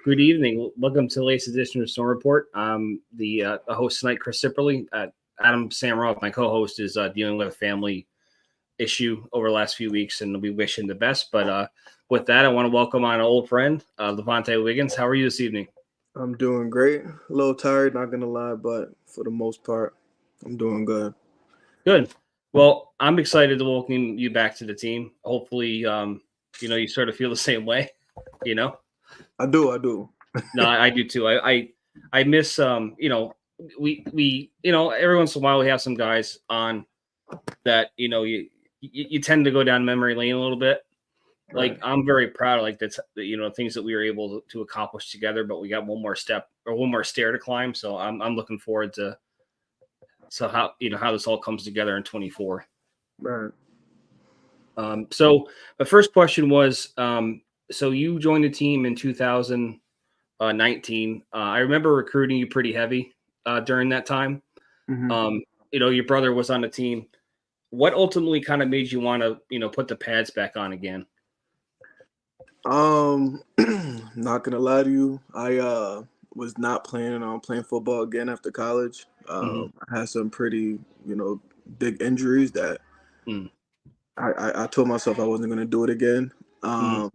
Good evening. Welcome to the latest edition of Storm Report. I'm the host tonight, Chris Sipperly. Adam Samaroff, my co-host, is dealing with a family issue over the last few weeks, and we wish him the best. But with that, I want to welcome on an old friend, Lavante Wiggins. How are you this evening? I'm doing great. A little tired, not going to lie, but for the most part, I'm doing good. Good. Well, I'm excited to welcome you back to the team. Hopefully, you sort of feel the same way, I do. No, I do too. I miss we every once in a while we have some guys on that you tend to go down memory lane a little bit. Right. Like I'm very proud of things that we were able to accomplish together, but we got one more step or one more stair to climb. So I'm looking forward to how this all comes together in 24. Right. So the first question was so you joined the team in 2019. I remember recruiting you pretty heavy during that time. Mm-hmm. Your brother was on the team. What ultimately kind of made you want to, put the pads back on again? Not gonna lie to you, I was not planning on playing football again after college. I had some pretty, big injuries that I told myself I wasn't gonna do it again. And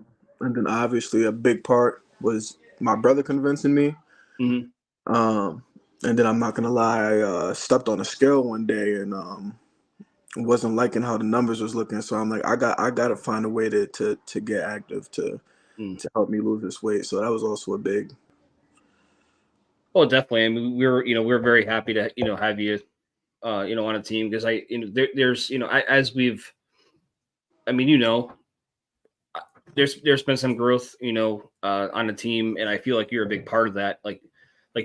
then obviously a big part was my brother convincing me. And then I'm not gonna lie, I stepped on a scale one day and wasn't liking how the numbers was looking. So I'm like, I got to find a way to get active to help me lose this weight. So that was also a big. Oh, definitely. I mean, we're very happy to have you, on a team because there's as we've, there's been some growth, on the team, and I feel like you're a big part of that. Like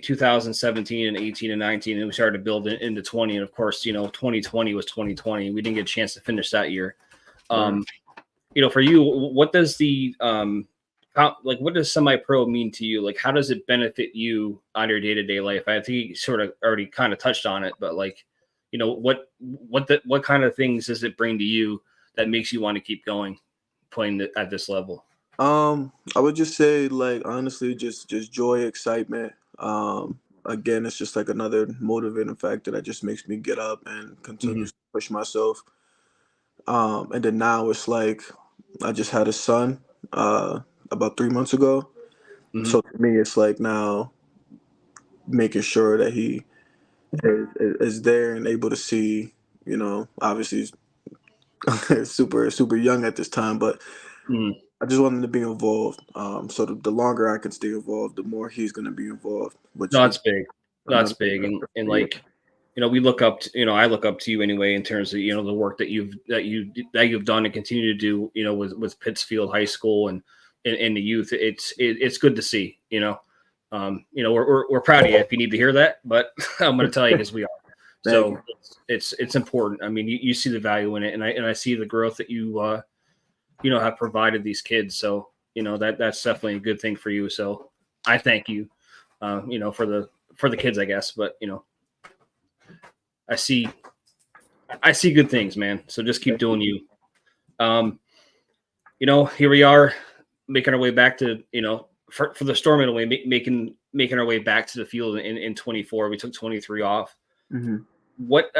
2017 and 18 and 19, and we started to build into 20. And of course, 2020 was 2020. We didn't get a chance to finish that year. For you, what does the what does semi-pro mean to you? Like, how does it benefit you on your day-to-day life? I think you sort of already kind of touched on it, but what kind of things does it bring to you that makes you want to keep going, playing at this level? I would just say, honestly, just joy, excitement. Again, it's just like another motivating factor that just makes me get up and continue to push myself. And then now it's like I just had a son about 3 months ago. So to me, it's like now making sure that he is there and able to see, obviously he's super young at this time, but I just want him to be involved. So the longer I can stay involved, the more he's going to be involved. That's big. That's big. And we look up to, I look up to you anyway, in terms of, the work that you've done and continue to do, with Pittsfield High School and the youth. It's good to see, we're proud of you if you need to hear that, but I'm going to tell you because we are. So it's important. I mean, you see the value in it, and I see the growth that you have provided these kids. So, that's definitely a good thing for you. So I thank you, for the kids, I guess, but, I see good things, man. So just keep doing you. Here we are making our way back to, for the Storm in a way, making our way back to the field in 24. We took 23 off. What,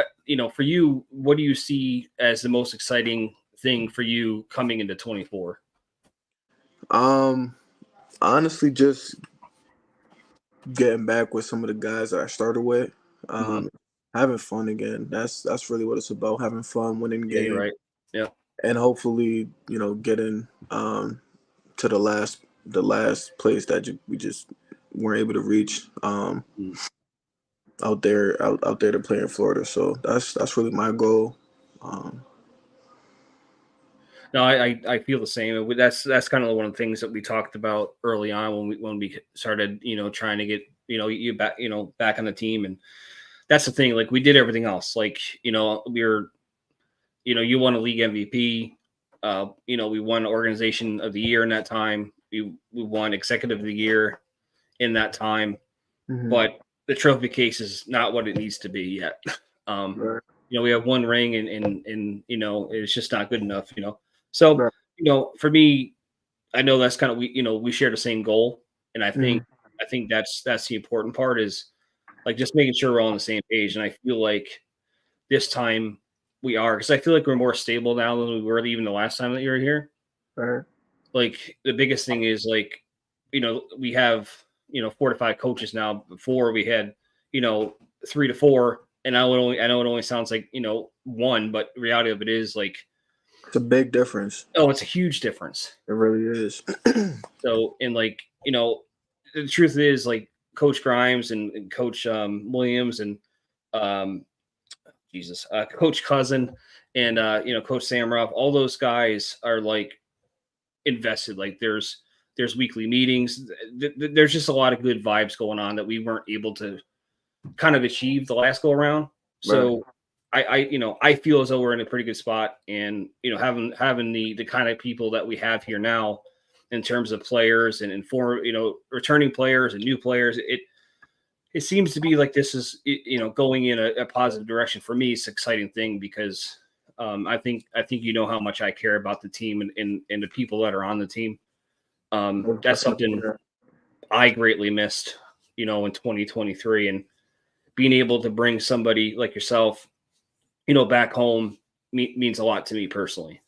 for you, what do you see as the most exciting thing for you coming into 24? Honestly, just getting back with some of the guys that I started with, having fun again. That's really what it's about, having fun, winning games. Yeah, right. Yeah. And hopefully, getting to the last place that we just weren't able to reach out there to play in Florida. So that's really my goal. No, I feel the same. That's kind of one of the things that we talked about early on when we started, trying to get, you back, back on the team. And that's the thing. Like we did everything else. Like, you know, we were, you know, you won a league MVP. You know, we won organization of the year in that time. We won executive of the year in that time. Mm-hmm. But the trophy case is not what it needs to be yet. Right. You know, we have one ring and you know, it's just not good enough, you know. So, Right. you know, for me, I know that's kind of we, you know, we share the same goal. And Mm-hmm. I think that's the important part is like just making sure we're all on the same page. And I feel like this time we are because I feel like we're more stable now than we were even the last time that you were here. Right. Like the biggest thing is like, you know, we have, you know, 4 to 5 coaches now. Before we had, you know, 3 to 4, and I know it only sounds like, you know, one, but the reality of it is like, It's a big difference. oh, it's a huge difference. It really is. So, and like, you know, the truth is like Coach Grimes and Coach Williams and um, Coach Cousin and you know, Coach Samroff, all those guys are like invested. Like there's weekly meetings. There's just a lot of good vibes going on that we weren't able to kind of achieve the last go around. Right. So I you know, I feel as though we're in a pretty good spot, and you know, having the kind of people that we have here now in terms of players and inform, you know, returning players and new players, it seems to be like this is, you know, going in a positive direction. For me, it's an exciting thing because I think you know how much I care about the team and the people that are on the team. That's something I greatly missed, you know, in 2023, and being able to bring somebody like yourself, you know, back home means a lot to me personally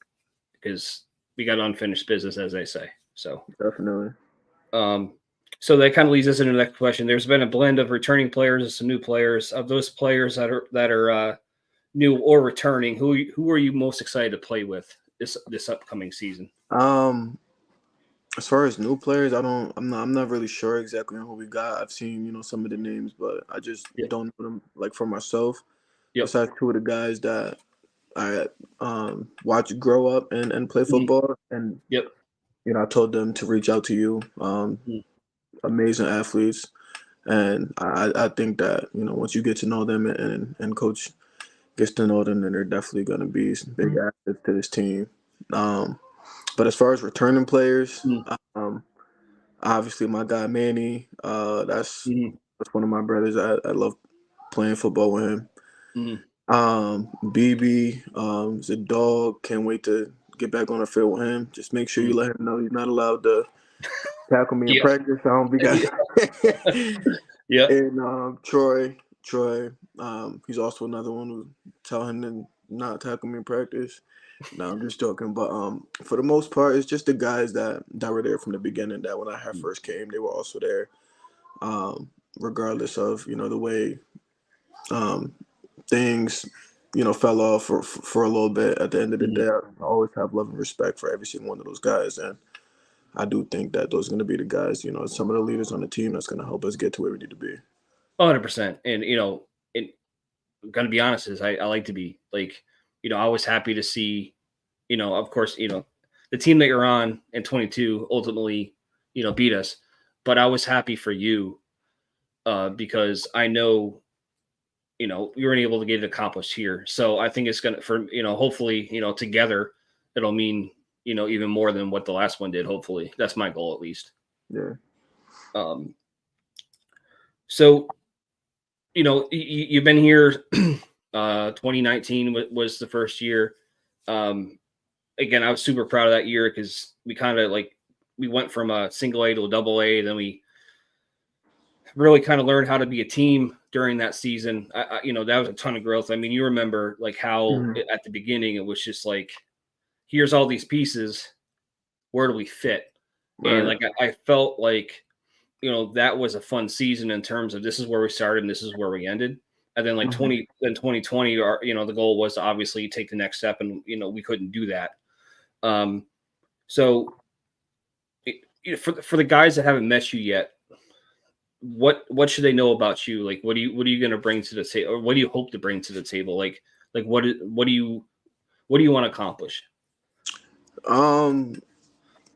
because we got unfinished business, as they say. So Definitely. Um, so that kind of leads us into the next question. There's been a blend of returning players and some new players. Of those players that are new or returning, who are you most excited to play with this upcoming season? As far as new players, I'm not really sure exactly who we got. I've seen, you know, some of the names, but I just Yep. don't know them like for myself. Yep. Besides two of the guys that I watch grow up and play Mhm. football, and Yep. you know, I told them to reach out to you. Mhm. Amazing athletes, and I think that, you know, once you get to know them and coach gets to know them, then they're definitely going to be some big assets to this team. But as far as returning players, Mhm. um, obviously my guy Manny, Mhm. that's one of my brothers. I love playing football with him. Mhm. BB is a dog. Can't wait to get back on the field with him. Just make sure you Mhm. let him know he's not allowed to tackle me in Yeah. practice. I don't be got. Yeah. And Troy, he's also another one who tell him to not tackle me in practice. No, I'm just joking. But for the most part, it's just the guys that were there from the beginning. That when I had first came, they were also there. Um, Regardless of, you know, the way um things, you know, fell off for a little bit. At the end of the Mhm. day, I always have love and respect for every single one of those guys, and I do think that those are going to be the guys, you know, some of the leaders on the team that's going to help us get to where we need to be. 100%. And you know, I'm gonna be honest, is I like to be like, you know, I was happy to see, you know, of course, you know, the team that you're on in 22 ultimately, you know, beat us. But I was happy for you because I know, you know, we weren't able to get it accomplished here. So I think it's gonna for you know, hopefully, you know, together it'll mean, you know, even more than what the last one did. Hopefully, that's my goal at least. Yeah. Um, so you know, you've been here. 2019 was the first year. Again, I was super proud of that year because we kind of like we went from a single A to a double A, then we really kind of learned how to be a team during that season. You know, that was a ton of growth. I mean, you remember like how Mhm. at the beginning it was just like, here's all these pieces, where do we fit? And Right. like I felt like, you know, that was a fun season in terms of this is where we started and this is where we ended. And then like Mhm. 2020, you know, the goal was to obviously take the next step, and you know we couldn't do that. Um, so for the guys that haven't met you yet, what should they know about you? Like, what are you going to bring to the table, or what do you hope to bring to the table? Like what do you want to accomplish? Um,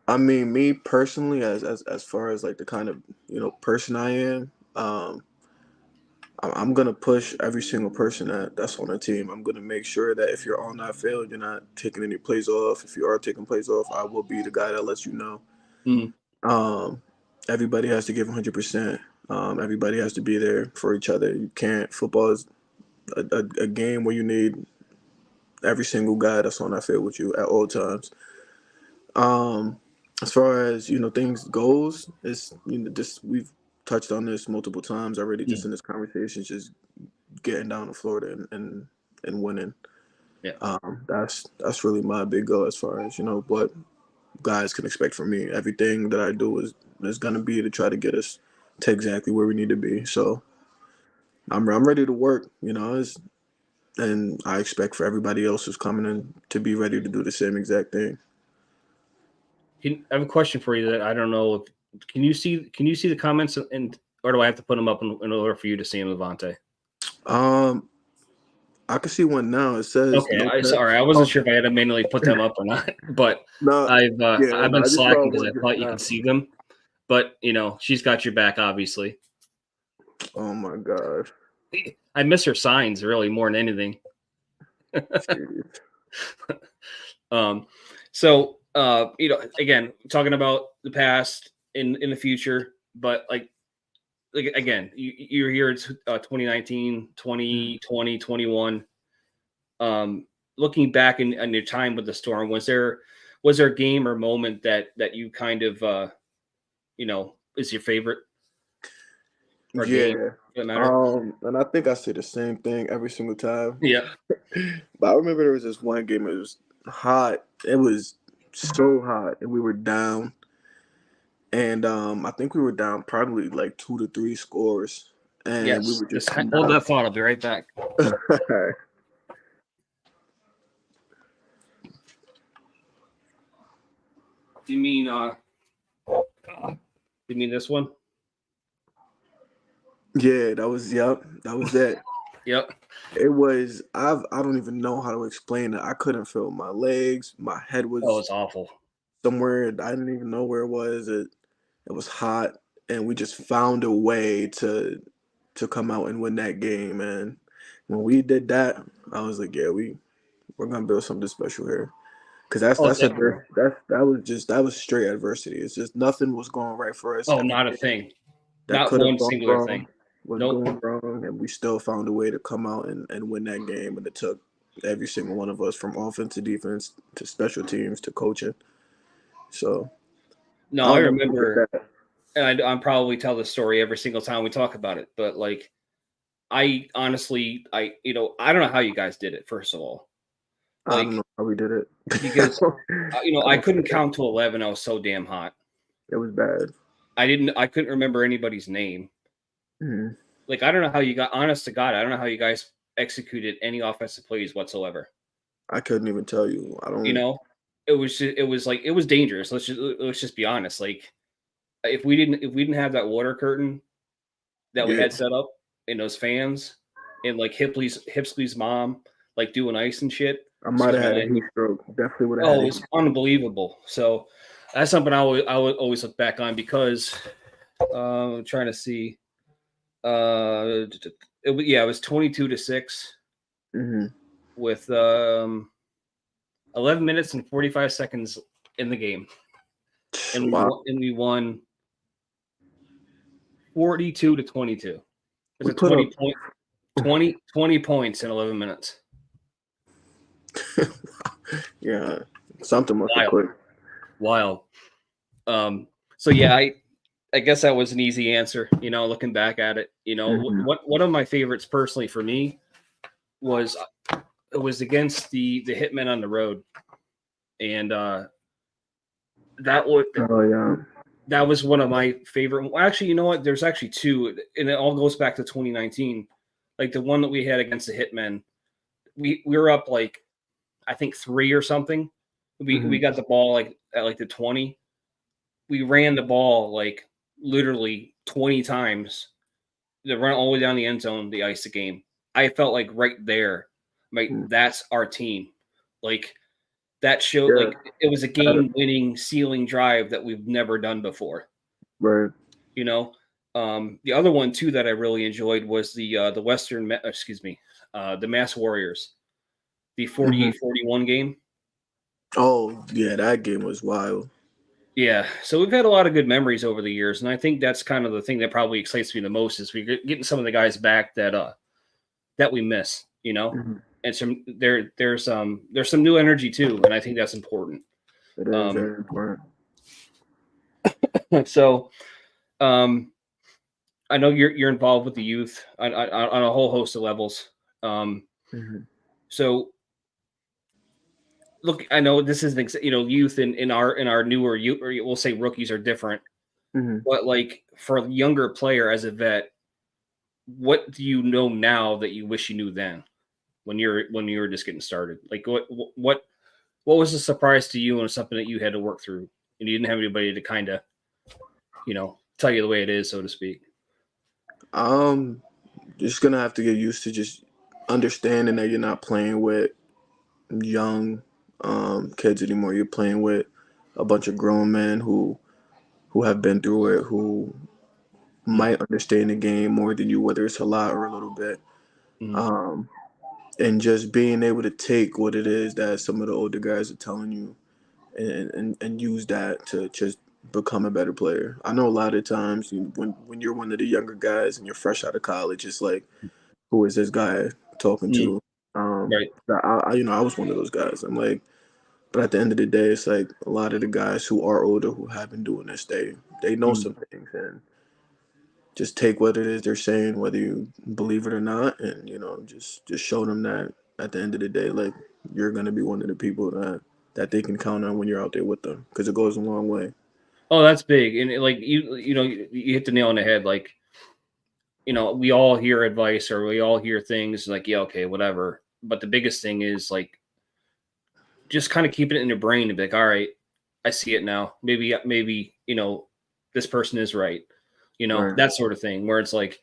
I mean, me personally, as far as like the kind of, you know, person I am, I'm gonna push every single person that's on the team. I'm gonna make sure that if you're on that field, you're not taking any plays off. If you are taking plays off, I will be the guy that lets you know. Mm. Um, everybody has to give 100%. Everybody has to be there for each other. You can't. Football is a game where you need every single guy that's on that field with you at all times. Um, as far as things goes, it's just we've touched on this multiple times already, just Mm. in this conversation, just getting down to Florida and winning. Yeah. That's really my big goal as far as what guys can expect from me. Everything that I do is gonna be to try to get us to exactly where we need to be. So I'm ready to work. And I expect for everybody else who's coming in to be ready to do the same exact thing. I have a question for you that I don't know. Can you see the comments, or do I have to put them up in order for you to see them, Lavante? Um, I can see one now. It says Okay, no pets. sorry, I wasn't sure if I had to manually put them up or not, but No, yeah, I've no, been I just saw slacking because one I just thought you now. could see them, but she's got your back, obviously. Oh my god. I miss her signs really more than anything. Jeez. So again, talking about the past in the future, but like again, you're here. It's 2019, 2020, 21. Looking back on your time with the Storm, was there a game or moment that you kind of is your favorite or game Yeah. for that matter? And I think I say the same thing every single time. Yeah. But I remember there was this one game. It was hot. It was so hot, and we were down. And I think we were down probably like 2 to 3 scores, and we Yes. were Just just hold not. that thought. I'll be right back. You mean you mean this one? Yeah, that was it. Yep. It was I don't even know how to explain it. I couldn't feel my legs. My head Oh, was it's awful. somewhere I didn't even know where it was. It was hot, and we just found a way to come out and win that game. And when we did that, I was like, yeah, we're gonna build something special here. Cause Oh, definitely. that was straight adversity. It's just nothing was going right for us. Oh, not a Everything thing. that Not could have one gone singular wrong thing. was Nope. going wrong, and we still found a way to come out and win that game. And it took every single one of us, from offense to defense to special teams to coaching. So No, I I'll never forget remember, that. and I'm probably tell this story every single time we talk about it, but like I honestly, I don't know how you guys did it. First of all, I don't like know how we did it. because I I don't couldn't care. count to 11. I was so damn hot. It was bad. I couldn't remember anybody's name. Mhm. Like I don't know how you got. Honest to God, I don't know how you guys executed any offensive plays whatsoever. I couldn't even tell you. I You don't. know, it was like it was dangerous. Let's just be honest. Like if we didn't have that water curtain that we Yeah, had set up and those fans and like Hipsley's mom like doing ice and shit. I might Excuse have my had a heat language. stroke. Definitely would have had Oh, a it heat. was unbelievable. So that's something I would always look back on because I'm trying to see. It was 22-6 Mm-hmm. with 11 minutes and 45 seconds in the game, and Wow. we won 42-22. It's We a put up 20 points in 11 minutes. yeah, something must have Wild, clicked. wild. So yeah, I guess that was an easy answer. Looking back at it, Mm-hmm. what one of my favorites personally for me was it was against the Hitmen on the road, and that was Oh yeah. that was one of my favorite. Well, actually, you know what? There's actually two, and it all goes back to 2019. Like the one that we had against the Hitmen, we were up like I think 3 or something. We Mm-hmm. got the ball like at like the 20. We ran the ball like literally 20 times. To run all the way down the end zone, the ice the game. I felt like right there, like that's our team. Like that showed Yeah. like it was a game winning sealing drive that we've never done before. Right. You know, The other one too that I really enjoyed was the the Mass Warriors, the Mhm. 48-41 game. Oh yeah, that game was wild. Yeah, so we've had a lot of good memories over the years, and I think that's kind of the thing that probably excites me the most is getting some of the guys back that we miss, Mhm. and there's some new energy too, and I think that's important. It is Um, very important. so um, I know you're involved with the youth on a whole host of levels. Um, Mhm. so look, I know this is youth in our newer youth, or we'll say rookies are different, Mhm. but like for a younger player as a vet, what do you know now that you wish you knew then when you were just getting started? Like what was a surprise to you and something that you had to work through and you didn't have anybody to kind of, tell you the way it is, so to speak. Um, just gonna have to get used to just understanding that you're not playing with young kids anymore. You're playing with a bunch of grown men who have been through it, who Mm, might understand the game more than you, whether it's a lot or a little bit. mm, Um, and just being able to take what it is that some of the older guys are telling you and use that to just become a better player. I know a lot of times when you're one of the younger guys and you're fresh out of college, it's like, who is this guy talking mm, to? right. I was one of those guys. I'm like, but at the end of the day, it's like a lot of the guys who are older who have been doing this, they know Mm. some things and just take what it is they're saying, whether you believe it or not, and just show them that at the end of the day, like you're gonna be one of the people that they can count on when you're out there with them, because it goes a long way. Oh, that's big. And like you hit the nail on the head. Like, we all hear advice or we all hear things like, yeah, okay, whatever. But the biggest thing is like just kind of keeping it in your brain and be like, all right, I see it now. Maybe, this person is right. Right. That sort of thing where it's like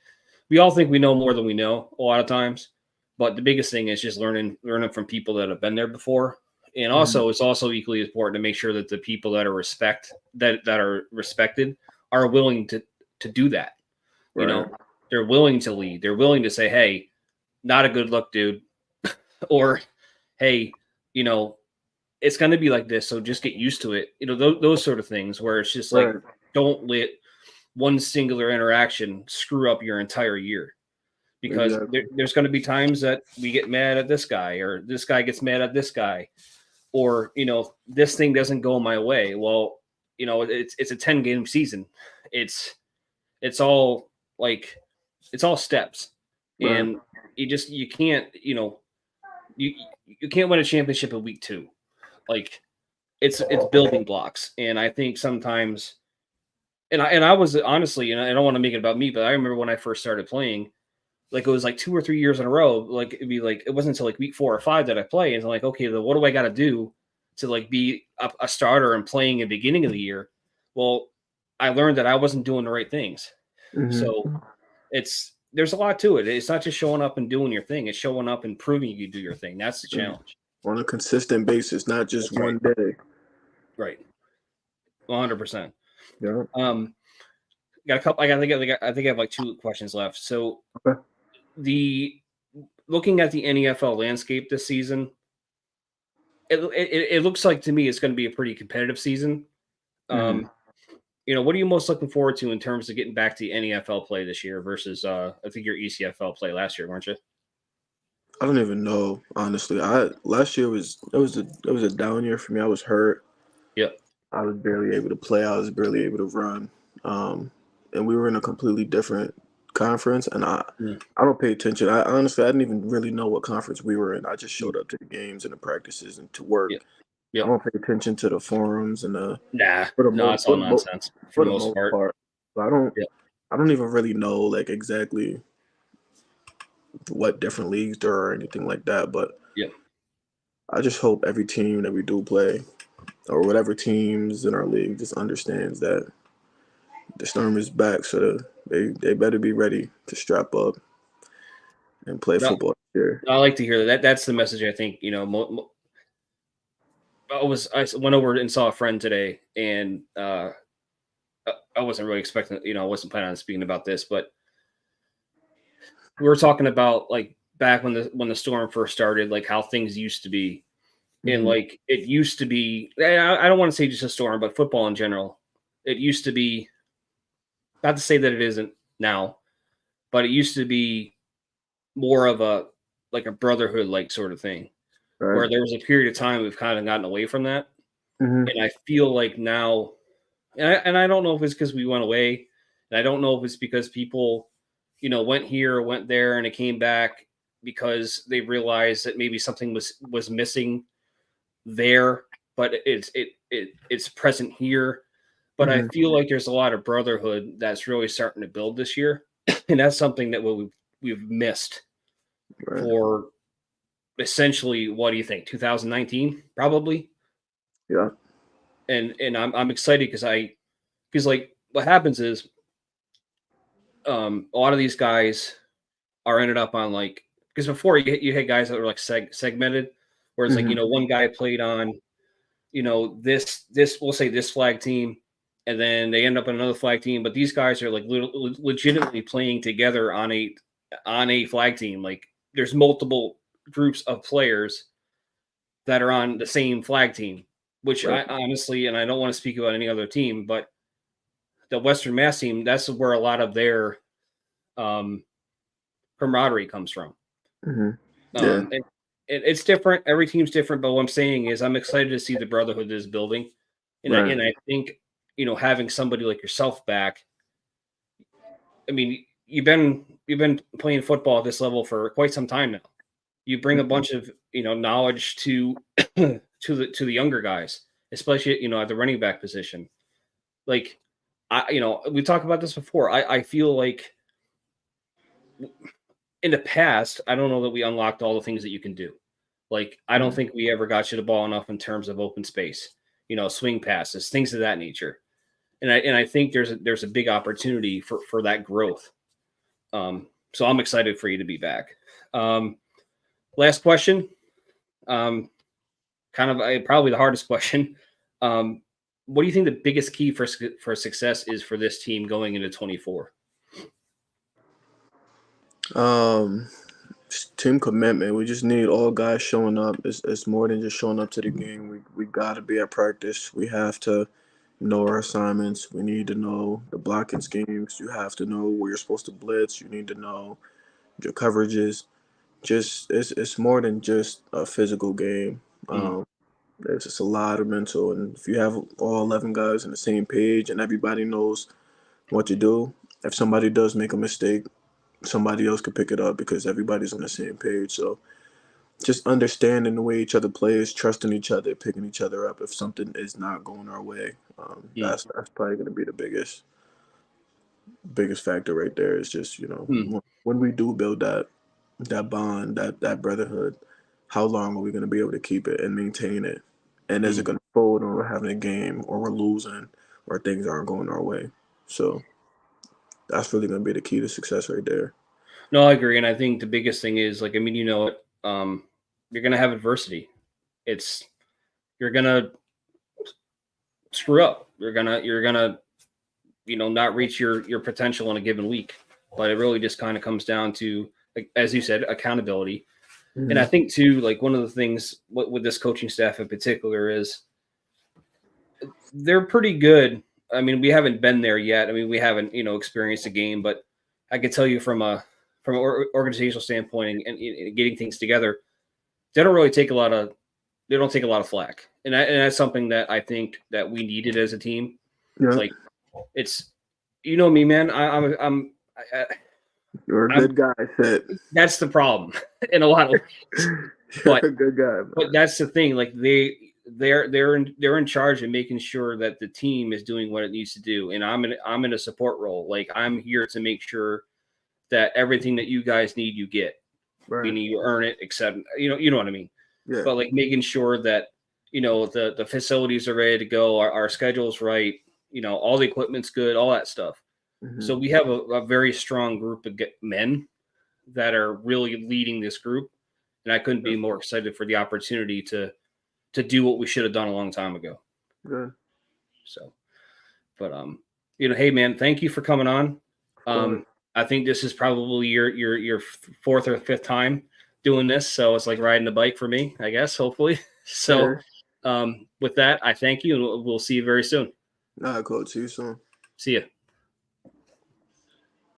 we all think we know more than we know a lot of times. But the biggest thing is just learning from people that have been there before. And Hmm. also it's also equally important to make sure that the people that are respected are willing to do that. You Right. know, they're willing to lead. They're willing to say, "Hey, not a good look, dude," or "Hey, you know, it's going to be like this, so just get used to it." Those sort of things where it's just like, Right. don't let one singular interaction screw up your entire year because Exactly. there's going to be times that we get mad at this guy or this guy gets mad at this guy or this thing doesn't go my way. Well, it's a 10 game season. It's it's all like it's all steps, Right. and you can't you you can't win a championship in week two. Like it's building blocks, and I think sometimes, and I was honestly, and I don't want to make it about me, but I remember when I first started playing, like it was like 2 or 3 years in a row. Like it'd be like it wasn't until like week 4 or 5 that I play, and I'm like, okay, then what do I got to do to like be a starter and playing in the beginning of the year? Well, I learned that I wasn't doing the right things, so Hmm. there's a lot to it. It's not just showing up and doing your thing; it's showing up and proving you do your thing. That's the challenge. On a consistent basis, not just That's right. one day. Right. 100%. Yeah. Um, got a couple. I think I have like two questions left. So Okay. the looking at the NEFL landscape this season, it looks like to me it's going to be a pretty competitive season. Hmm. Um, what are you most looking forward to in terms of getting back to NEFL play this year versus I think your ECFL play last year, weren't you? I don't even know, honestly. I last year was a down year for me. I was hurt. Yep. I was barely able to play. I was barely able to run. Um, and we were in a completely different conference. And Mm, I don't pay attention. I honestly, I didn't even really know what conference we were in. I just mm, showed up to the games and the practices and to yep. work. I Yep. don't pay attention to the forums and Nah. for the No, most it's all nonsense for for the the most most part. part. So Yep. I don't even really know like exactly what different leagues there are or anything like that. But Yep. I just hope every team that we do play or whatever teams in our league just understands that the storm is back, so they better be ready to strap up and play No, football here. I like to hear that. That's the message I think. I went over and saw a friend today, and I wasn't really expecting, I wasn't planning on speaking about this, but we were talking about like back when the storm first started, like how things used to be. And Mm-hmm. like it used to be, I don't want to say just a storm, but football in general. It used to be, not to say that it isn't now, but it used to be more of a like a brotherhood like sort of thing, Right. where there was a period of time we've kind of gotten away from that. Mm-hmm. And I feel like now, and I don't know if it's because we went away, and I don't know if it's because people, went here or went there, and it came back because they realized that maybe something was missing there, but it's present here. But I Mm-hmm. feel like there's a lot of brotherhood that's really starting to build this year, and that's something that we've missed Right. for essentially, what do you think, 2019 probably. Yeah. And I'm excited because like what happens is a lot of these guys are ended up on like, because before you had guys that were like segmented, where it's like, Mm-hmm. one guy played on, this we'll say this flag team, and then they end up on another flag team, but these guys are like legitimately playing together on a flag team. Like there's multiple groups of players that are on the same flag team, which Right. I honestly, and I don't want to speak about any other team, but the Western Mass team, that's where a lot of their um, camaraderie comes from. Mm-hmm. Yeah. And it's different. Every team's different. But what I'm saying is, I'm excited to see the brotherhood is building, and Right. I think having somebody like yourself back. I mean, you've been playing football at this level for quite some time now. You bring a bunch of knowledge to to the younger guys, especially at the running back position. Like we talked about this before. I feel like in the past, I don't know that we unlocked all the things that you can do. Like, I don't Mm-hmm. think we ever got you the ball enough in terms of open space, swing passes, things of that nature. And I think there's a big opportunity for that growth. So I'm excited for you to be back. Um, Last question, um, kind of probably the hardest question. Um, what do you think the biggest key for success is for this team going into 24? Um, team commitment. We just need all guys showing up. It's more than just showing up to the game. We got to be at practice. We have to know our assignments. We need to know the blocking schemes. You have to know where you're supposed to blitz. You need to know your coverages. Just it's more than just a physical game. Mm, There's just a lot of mental, and if you have all 11 guys on the same page and everybody knows what to do, if somebody does make a mistake, somebody else could pick it up because everybody's on the same page. So just understanding the way each other plays, trusting each other, picking each other up if something is not going our way. mm, That's probably going to be the biggest factor right there. Is just mm, when we do build that bond, that brotherhood, how long are we going to be able to keep it and maintain it? And is it mm. going to fold when we're having a game or we're losing or things aren't going our way? So that's really going to be the key to success right there. No, I agree, and I think the biggest thing is like, I mean, you're gonna have adversity. It's You're gonna screw up. You're gonna not reach your potential in a given week. But it really just kind of comes down to, like, as you said, accountability. And I Mm-hmm. think too, like one of the things with this coaching staff in particular is they're pretty good. I mean, we haven't been there yet. I mean, we haven't experienced a game, but I can tell you from an organizational standpoint and getting things together, they don't really take a lot of they don't take a lot of flack, and that's something that I think that we needed as a team. Yeah, Like, it's me, man. you're a I'm good guy, Sid. That's the problem in a lot of ways. You're But a good guy, but man. that's the thing. Like, they're in charge of making sure that the team is doing what it needs to do, and I'm in a support role. Like, I'm here to make sure that everything that you guys need, you get. Right. Meaning you earn it, except you know what I mean. Yeah. But like making sure that the facilities are ready to go, our schedule's right, all the equipment's good, all that stuff. Hmm. So we have a very strong group of men that are really leading this group, and I couldn't Yeah. be more excited for the opportunity to do what we should have done a long time ago. Good. So, but Hey man, thank you for coming on. Of course. I think this is probably your fourth or fifth time doing this, so it's like riding a bike for me, I guess. Hopefully, so with that, I thank you, and we'll see you very soon. Nah, cool. See you soon. See you.